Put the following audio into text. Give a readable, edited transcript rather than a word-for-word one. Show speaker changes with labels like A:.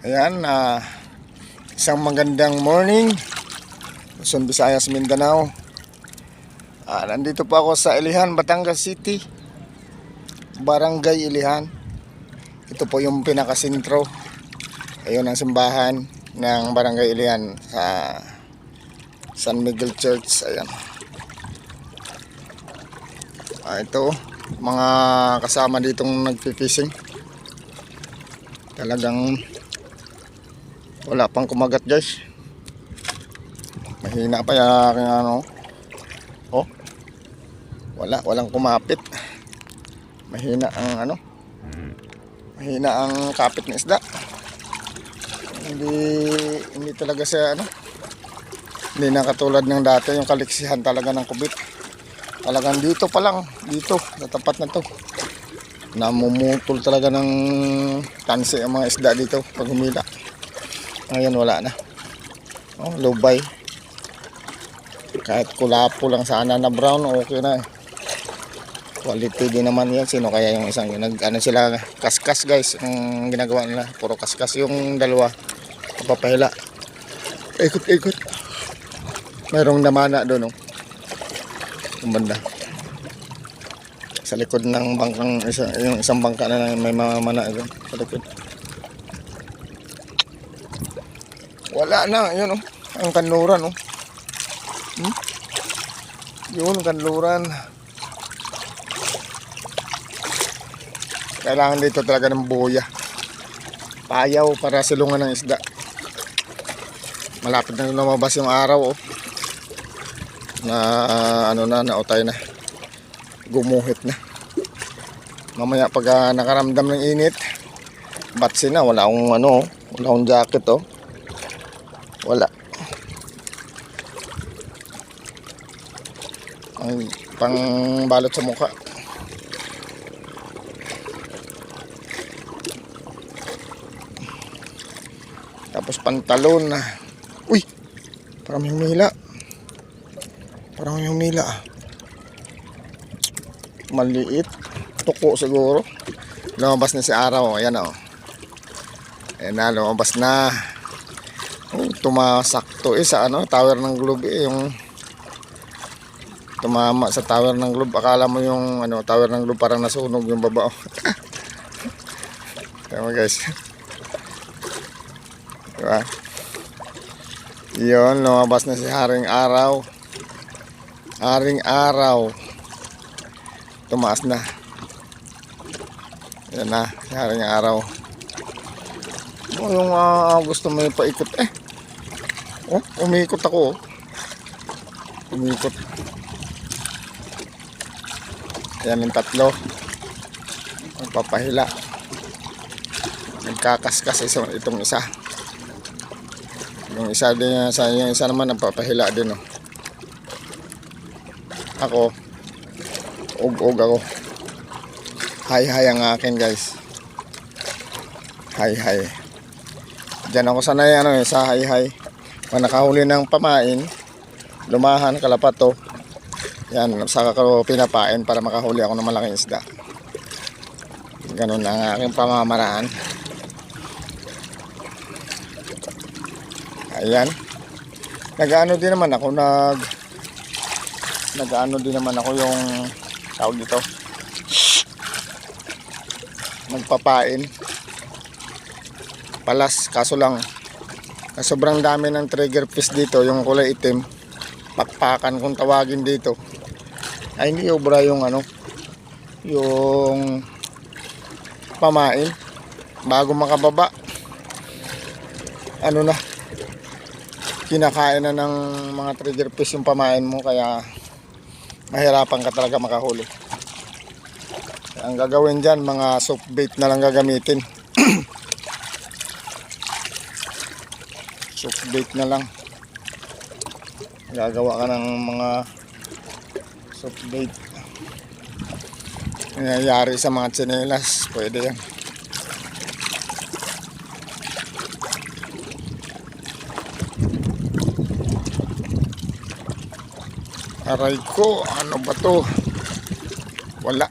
A: Ayan, isang magandang morning, Luzon, Visayas, Mindanao. Nandito po ako sa Ilihan, Batangas City, Barangay Ilihan. Ito po yung pinakasentro. Ayun ang simbahan ng Barangay Ilihan sa San Miguel Church. Ayan. Ito, mga kasama ditong nagpipishing. Talagang wala pang kumagat, guys. Mahina pa yung ano. Oh. Walang kumapit. Mahina ang ano. Mahina ang kapit ng isda. Hindi talaga siya ano. Hindi na katulad ng dati, yung kaliksihan talaga ng kubit. Talagang dito pa lang, dito sa tapat na to, namumutol talaga ng tansi ang mga isda dito pag humila. Ngayon wala na. Oh, lubay. Kahit kulapo lang sana na brown, okay na eh. Quality din naman yan. Sino kaya yung isang yun? Ano sila, kaskas guys, ang ginagawa nila. Puro kaskas. Yung dalawa, papahila. Ikot-ikot. Mayroong namana doon, oh. Yung banda. Sa likod ng bangkang, yung isang bangka na may mamana doon. Sa likod. Wala na, yun, oh. Ang kanluran, oh. Yun, kanluran. Kailangan dito talaga ng buya, payaw para silungan ng isda. Malapit na lumabas yung araw, oh. Na ano na, nautay na, gumuhit na. Mamaya pag nakaramdam ng init, batsi na. Wala akong ano, wala akong jacket, oh. Wala. Ang pang balot sa mukha. Tapos pantalon na. Uy! Parang may humila. Parang may humila. Maliit. Tuko siguro. Lumabas na si araw. Ayan, oh. Ayan na, lumabas na. Oh, tumasakto sa ano, tower ng globe, yung tumama sa tower ng globe. Akala mo yung ano, tower ng globe parang nasunog yung baba, oh. Tama guys. Diba? Yun, lumabas na si Haring Araw. Haring Araw. Tumaas na. Yan na, si Haring Araw. Yung gusto mo yung paikot, eh. Oh, umikot ako, oh. Umikot. Yan yung tatlo. Magpapahila. Nagkakaskas itong isa. Yung isa din, yung isa naman nagpapahila din, oh. Ako, ug-ug ako. Hay-hay ang akin, guys. Hay-hay. Diyan ako sanay ano, sa hay-hay. Pag nakahuli ng pamain, lumahan, kalapato, yan, saka ko pinapain para makahuli ako ng malaking isda. Ganun ang aking pamamaraan. Ayan. Nag-ano din naman ako, nag-ano din naman ako yung tawag dito, nagpapain palas, kaso lang sobrang dami ng trigger fish dito, yung kulay itim, pakpakan kung tawagin dito, ay hindi obra yung ano, yung pamain. Bago makababa, ano na, kinakain na ng mga trigger fish yung pamain mo, kaya mahirapan ka talaga makahuli. Ang gagawin dyan, mga soft bait na lang gagamitin. Soft bait na lang. Gagawa ka ng mga soft bait. Nangyayari sa mga tsinelas, pwede yan. Aray ko, ano ba to? Wala.